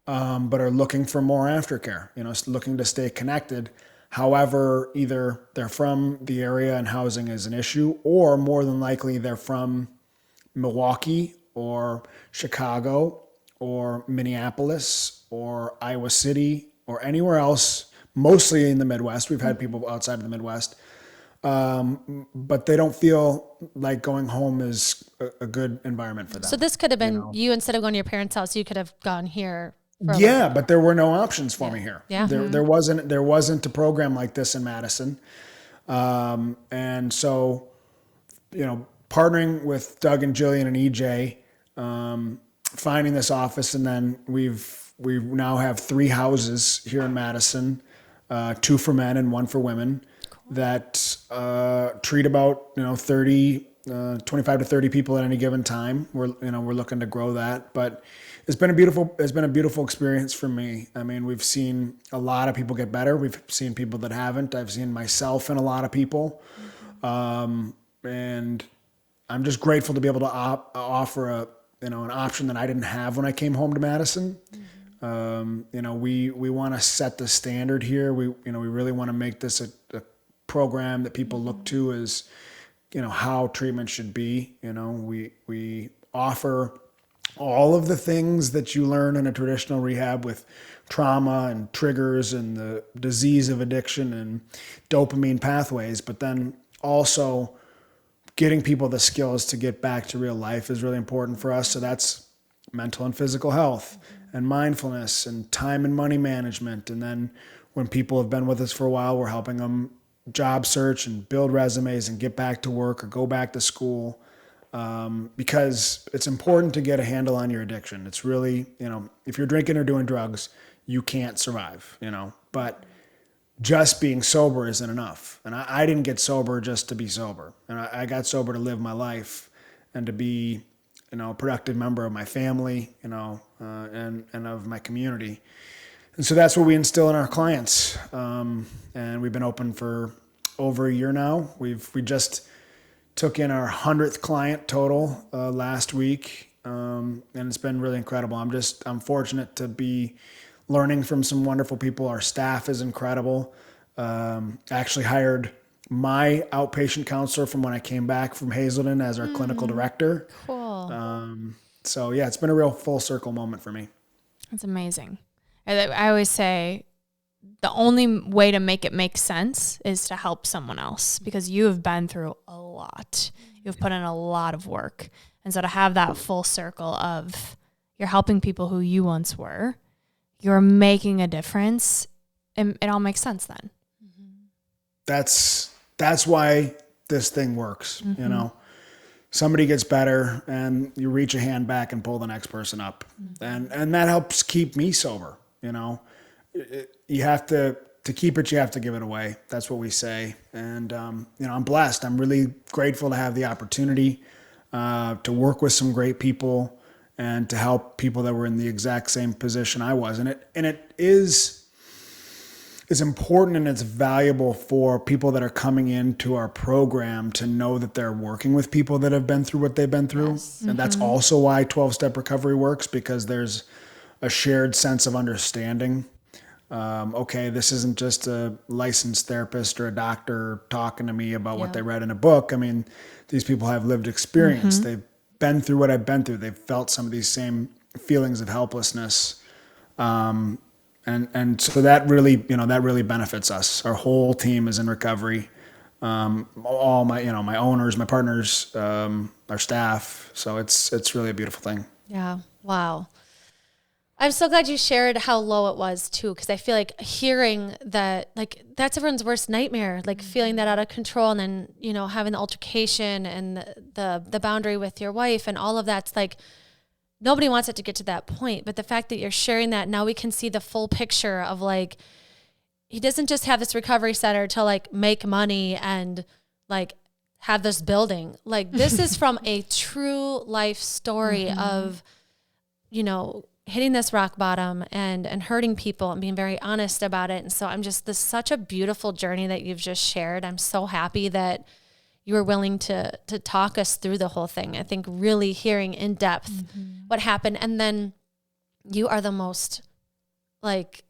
but are looking for more aftercare, looking to stay connected. However, either they're from the area and housing is an issue, or more than likely they're from Milwaukee or Chicago or Minneapolis or Iowa City or anywhere else, mostly in the Midwest. We've had people outside of the Midwest, but they don't feel like going home is a good environment for them. So this could have been you, instead of going to your parents' house, you could have gone here. Yeah, but there were no options for me here. Yeah. There wasn't a program like this in Madison. And so, partnering with Doug and Jillian and EJ, finding this office, and then we now have 3 houses here in Madison, 2 for men and 1 for women, that treat about 25 to 30 people at any given time. We're looking to grow that, but it's been a beautiful experience for me. I mean, we've seen a lot of people get better. We've seen people that haven't. I've seen myself in a lot of people, and I'm just grateful to be able to offer an option that I didn't have when I came home to Madison. We want to set the standard here. We really want to make this a program that people look to as, how treatment should be. We offer all of the things that you learn in a traditional rehab with trauma and triggers and the disease of addiction and dopamine pathways, but then also getting people the skills to get back to real life is really important for us. So that's mental and physical health and mindfulness and time and money management. And then when people have been with us for a while, we're helping them job search and build resumes and get back to work or go back to school. Because it's important to get a handle on your addiction. It's really, if you're drinking or doing drugs, you can't survive, but just being sober isn't enough. And I didn't get sober just to be sober. And I got sober to live my life and to be, a productive member of my family, and of my community. And so that's what we instill in our clients. And we've been open for over a year now. We just took in our 100th client total last week. And it's been really incredible. I'm fortunate to be learning from some wonderful people. Our staff is incredible. Actually hired my outpatient counselor from when I came back from Hazelden as our clinical director. Cool. So yeah, it's been a real full circle moment for me. That's amazing. I always say the only way to make it make sense is to help someone else, because you have been through a lot. You've put in a lot of work. And so to have that full circle of you're helping people who you once were, you're making a difference, and it all makes sense then. That's why this thing works. Somebody gets better and you reach a hand back and pull the next person up. And that helps keep me sober. You have to keep it, you have to give it away. That's what we say. And, I'm blessed. I'm really grateful to have the opportunity to work with some great people and to help people that were in the exact same position I was. And it is important and it's valuable for people that are coming into our program to know that they're working with people that have been through what they've been through. Yes. And that's also why 12-step recovery works, because there's a shared sense of understanding. Okay, this isn't just a licensed therapist or a doctor talking to me about what they read in a book. I mean, these people have lived experience. They've been through what I've been through. They've felt some of these same feelings of helplessness. And so that really, that really benefits us. Our whole team is in recovery. All my, my owners, my partners, our staff. So it's really a beautiful thing. Yeah. Wow. I'm so glad you shared how low it was too, because I feel like hearing that, like, that's everyone's worst nightmare, like feeling that out of control, and then, having the altercation and the boundary with your wife and all of that's like, nobody wants it to get to that point. But the fact that you're sharing that, now we can see the full picture of, like, he doesn't just have this recovery center to, like, make money and, like, have this building. Like, this is from a true life story of, hitting this rock bottom and hurting people and being very honest about it. And so this is such a beautiful journey that you've just shared. I'm so happy that you were willing to talk us through the whole thing. I think really hearing in depth what happened. And then you are the most, like,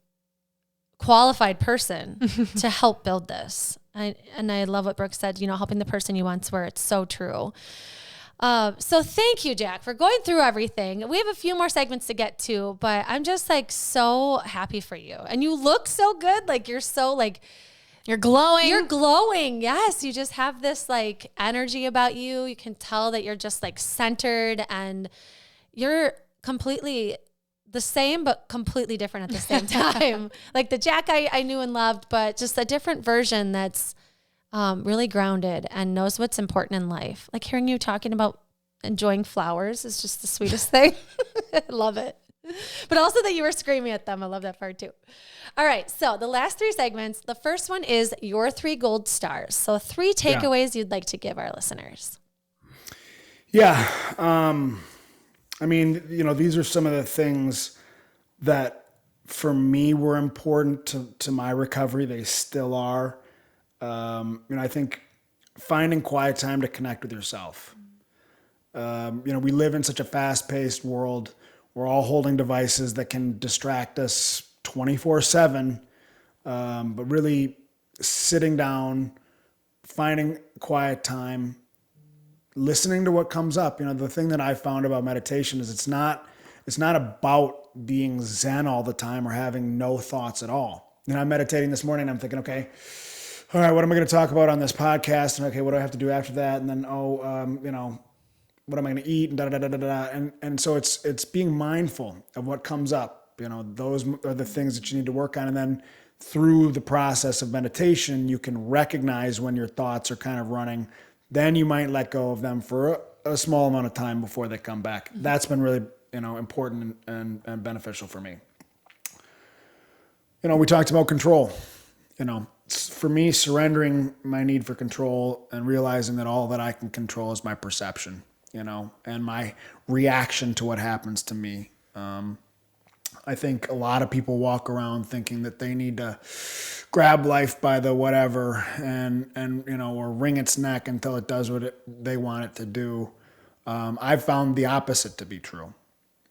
qualified person to help build this. And I love what Brooke said, helping the person you once were. It's so true. So thank you, Jack, for going through everything. We have a few more segments to get to, but I'm just, like, so happy for you. And you look so good. Like, you're so, like, you're glowing. You're glowing. Yes. You just have this, like, energy about you. You can tell that you're just, like, centered, and you're completely the same, but completely different at the same time. Like the Jack I knew and loved, but just a different version that's really grounded and knows what's important in life. Like, hearing you talking about enjoying flowers is just the sweetest thing. I love it. But also that you were screaming at them. I love that part too. All right. So the last 3 segments, the first one is your 3 gold stars. So 3 takeaways you'd like to give our listeners. Yeah. I mean, these are some of the things that for me were important to my recovery. They still are. I think finding quiet time to connect with yourself. We live in such a fast-paced world. We're all holding devices that can distract us 24/7. But really sitting down, finding quiet time, listening to what comes up. The thing that I found about meditation is it's not about being zen all the time or having no thoughts at all. I'm meditating this morning. I'm thinking, okay, all right, what am I going to talk about on this podcast? And okay, what do I have to do after that? And then, what am I going to eat, and da da da da da. And so it's being mindful of what comes up. Those are the things that you need to work on, and then through the process of meditation, you can recognize when your thoughts are kind of running. Then you might let go of them for a small amount of time before they come back. That's been really, important and beneficial for me. We talked about control. For me, surrendering my need for control and realizing that all that I can control is my perception, and my reaction to what happens to me. I think a lot of people walk around thinking that they need to grab life by the whatever and or wring its neck until it does what they want it to do. I've found the opposite to be true.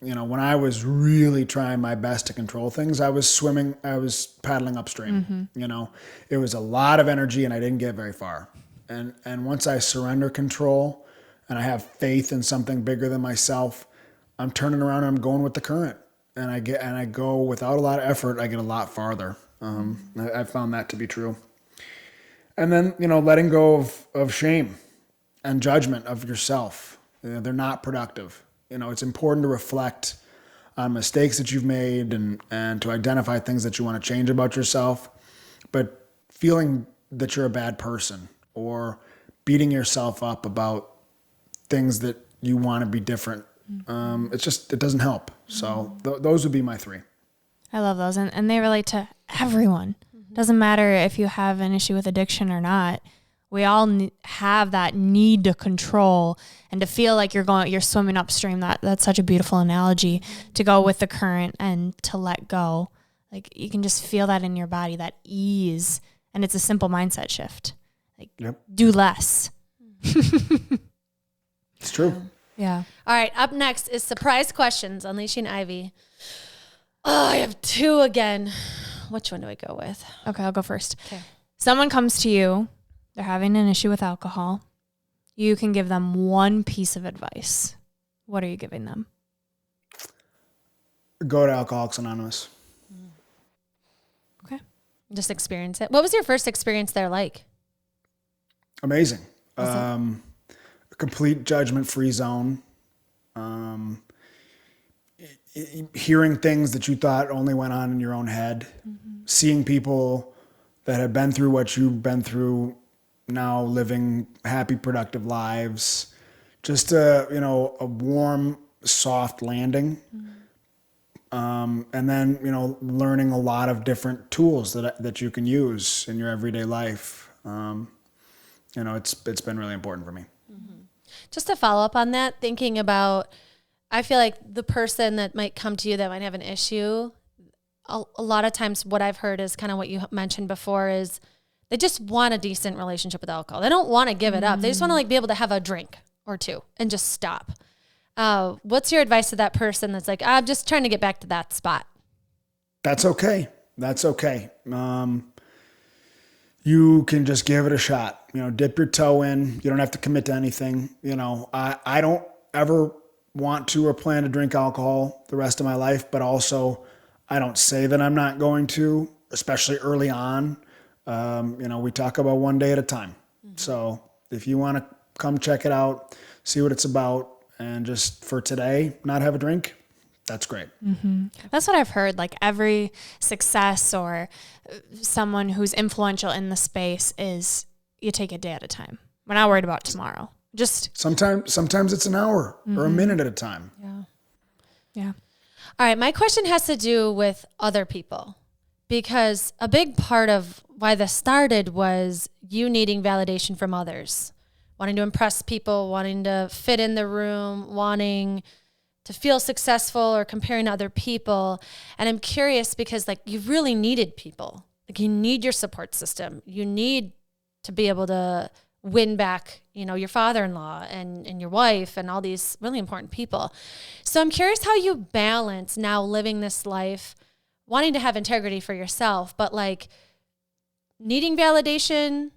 When I was really trying my best to control things, I was paddling upstream. It was a lot of energy and I didn't get very far. And once I surrender control and I have faith in something bigger than myself, I'm turning around and I'm going with the current. And I go without a lot of effort, I get a lot farther. I found that to be true. And then, letting go of shame and judgment of yourself. They're not productive. It's important to reflect on mistakes that you've made and to identify things that you want to change about yourself. But feeling that you're a bad person or beating yourself up about things that you want to be different, it doesn't help. So those would be my 3. I love those. And they relate to everyone. Doesn't matter if you have an issue with addiction or not. We all have that need to control and to feel like you're swimming upstream. That's such a beautiful analogy, to go with the current and to let go. Like you can just feel that in your body, that ease. And it's a simple mindset shift. Do less. It's true. Yeah. All right. Up next is surprise questions. Unleashing Ivy. Oh, I have 2 again. Which one do I go with? Okay, I'll go first. Okay. Someone comes to you. They're having an issue with alcohol. You can give them one piece of advice. What are you giving them? Go to Alcoholics Anonymous. Okay. Just experience it. What was your first experience there like? Amazing. Complete judgment-free zone. Hearing things that you thought only went on in your own head. Seeing people that have been through what you've been through now living happy, productive lives. Just a warm, soft landing. And then, learning a lot of different tools that you can use in your everyday life. It's been really important for me. Just to follow up on that, thinking about, I feel like the person that might come to you that might have an issue, a lot of times what I've heard is kind of what you mentioned before is they just want a decent relationship with alcohol. They don't want to give it up. They just want to be able to have a drink or 2 and just stop. What's your advice to that person that's like, I'm just trying to get back to that spot? That's okay. You can just give it a shot. Dip your toe in. You don't have to commit to anything. I don't ever want to or plan to drink alcohol the rest of my life, but also I don't say that I'm not going to, especially early on. We talk about one day at a time. So if you want to come check it out, see what it's about, and just for today, not have a drink, that's great. That's what I've heard. Like every success or someone who's influential in the space is you take a day at a time. We're not worried about tomorrow. Just sometimes it's an hour or a minute at a time. Yeah. All right. My question has to do with other people, because a big part of why this started was you needing validation from others, wanting to impress people, wanting to fit in the room, wanting to feel successful or comparing to other people. And I'm curious because you really needed people. You need your support system. You need to be able to win back, your father-in-law and your wife and all these really important people. So I'm curious how you balance now living this life, wanting to have integrity for yourself, but needing validation,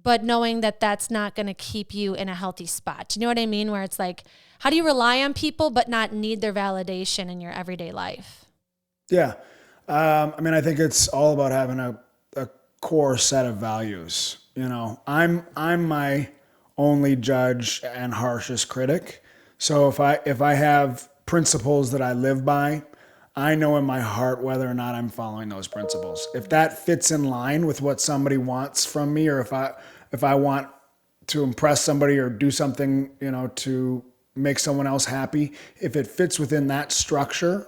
but knowing that that's not going to keep you in a healthy spot. Do you know what I mean? Where it's how do you rely on people, but not need their validation in your everyday life? Yeah. I think it's all about having a core set of values. I'm my only judge and harshest critic. So if I have principles that I live by, I know in my heart whether or not I'm following those principles. If that fits in line with what somebody wants from me, or if I want to impress somebody or do something, to make someone else happy, if it fits within that structure,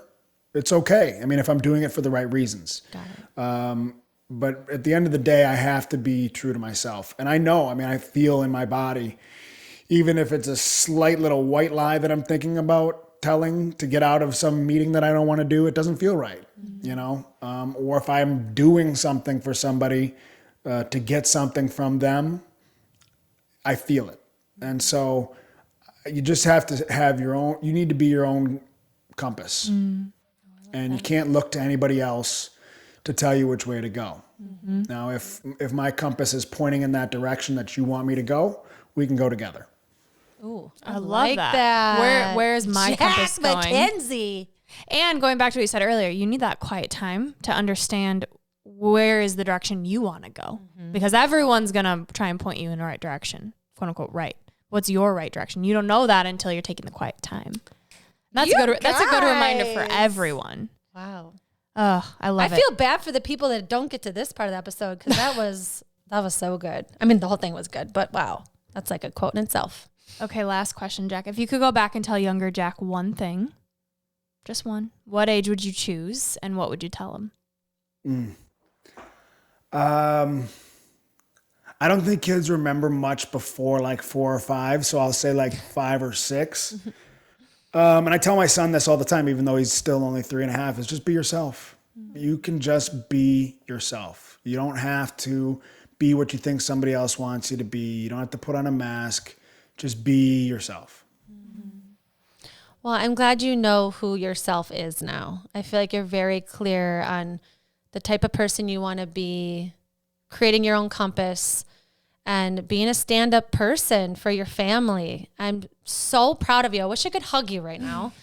it's okay. I mean, if I'm doing it for the right reasons. Got it. But at the end of the day, I have to be true to myself. And I feel in my body, even if it's a slight little white lie that I'm thinking about telling to get out of some meeting that I don't want to do, it doesn't feel right, or if I'm doing something for somebody to get something from them, I feel it. And so you just have to have you need to be your own compass. And you can't look to anybody else to tell you which way to go. Mm-hmm. Now, if my compass is pointing in that direction that you want me to go, we can go together. Ooh, I love that. Where's my compass going? McKenzie. And going back to what you said earlier, you need that quiet time to understand where is the direction you want to go. Mm-hmm. Because everyone's going to try and point you in the right direction, quote unquote, right. What's your right direction? You don't know that until you're taking the quiet time. That's a good reminder for everyone. Wow. Oh, I love it. I feel bad for the people that don't get to this part of the episode because that was so good. I mean, the whole thing was good, but wow, that's like a quote in itself. Okay, last question, Jack. If you could go back and tell younger Jack one thing, just one, what age would you choose and what would you tell him? I don't think kids remember much before like 4 or 5, so I'll say like 5 or 6. And I tell my son this all the time, even though he's still only 3.5, is just be yourself. You can just be yourself. You don't have to be what you think somebody else wants you to be. You don't have to put on a mask. Just be yourself. Well, I'm glad you know who yourself is now. I feel like you're very clear on the type of person you want to be, creating your own compass, and being a stand-up person for your family. I'm so proud of you. I wish I could hug you right now.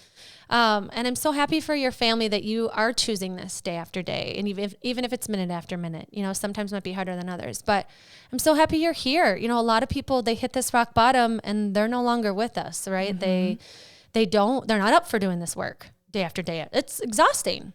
And I'm so happy for your family that you are choosing this day after day. And even if it's minute after minute, sometimes might be harder than others. But I'm so happy you're here. A lot of people, they hit this rock bottom and they're no longer with us, right? Mm-hmm. They're not up for doing this work day after day. It's exhausting.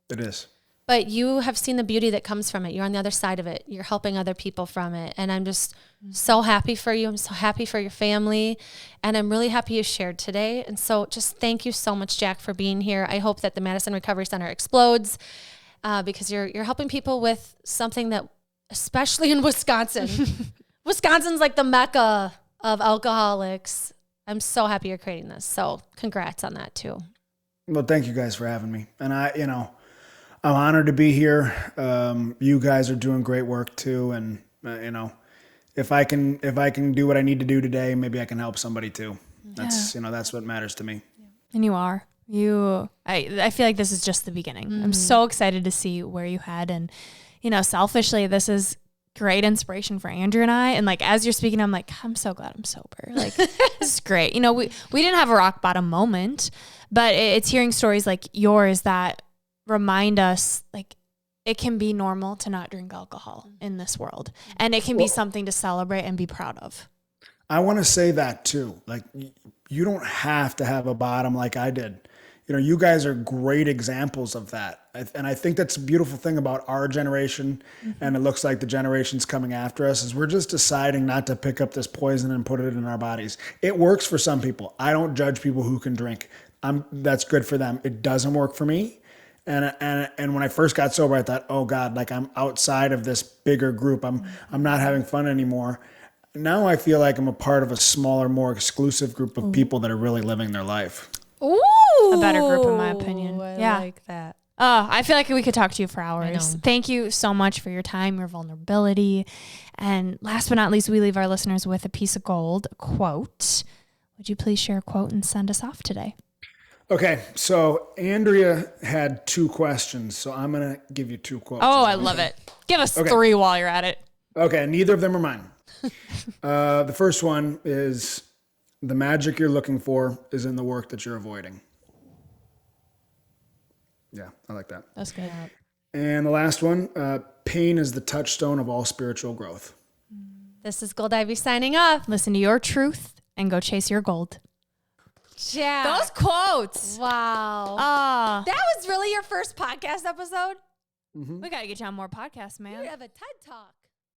It is. But you have seen the beauty that comes from it. You're on the other side of it. You're helping other people from it. And I'm just so happy for you. I'm so happy for your family. And I'm really happy you shared today. And so just thank you so much, Jack, for being here. I hope that the Madison Recovery Center explodes because you're helping people with something that, especially in Wisconsin, Wisconsin's like the mecca of alcoholics. I'm so happy you're creating this. So congrats on that too. Well, thank you guys for having me. And I'm honored to be here. You guys are doing great work too, and if I can do what I need to do today, maybe I can help somebody too. That's what matters to me. And you are. I feel like this is just the beginning. Mm-hmm. I'm so excited to see where you head, and selfishly, this is great inspiration for Andrew and I. And like as you're speaking, I'm like, I'm so glad I'm sober. Like this is great. We didn't have a rock bottom moment, but it's hearing stories like yours that remind us like it can be normal to not drink alcohol in this world, and it can be something to celebrate and be proud of. I want to say that too. Like you don't have to have a bottom like I did. You guys are great examples of that. And I think that's a beautiful thing about our generation. Mm-hmm. And it looks like the generations coming after us is we're just deciding not to pick up this poison and put it in our bodies. It works for some people. I don't judge people who can drink. That's good for them. It doesn't work for me. And when I first got sober, I thought, oh God, like I'm outside of this bigger group. I'm not having fun anymore. Now I feel like I'm a part of a smaller, more exclusive group of people that are really living their life. Ooh, a better group in my opinion. I like that. I feel like we could talk to you for hours. Thank you so much for your time, your vulnerability. And last but not least, we leave our listeners with a piece of gold, a quote. Would you please share a quote and send us off today? Okay, so Andrea had 2 questions, so I'm going to give you 2 quotes. Oh, I love it. Give us 3 while you're at it. Okay, neither of them are mine. The first one is, the magic you're looking for is in the work that you're avoiding. Yeah, I like that. That's good. And the last one, pain is the touchstone of all spiritual growth. This is Gold Ivy signing off. Listen to your truth and go chase your gold. Yeah. Those quotes. Wow. That was really your first podcast episode? We got to get you on more podcasts, man. You have a TED Talk.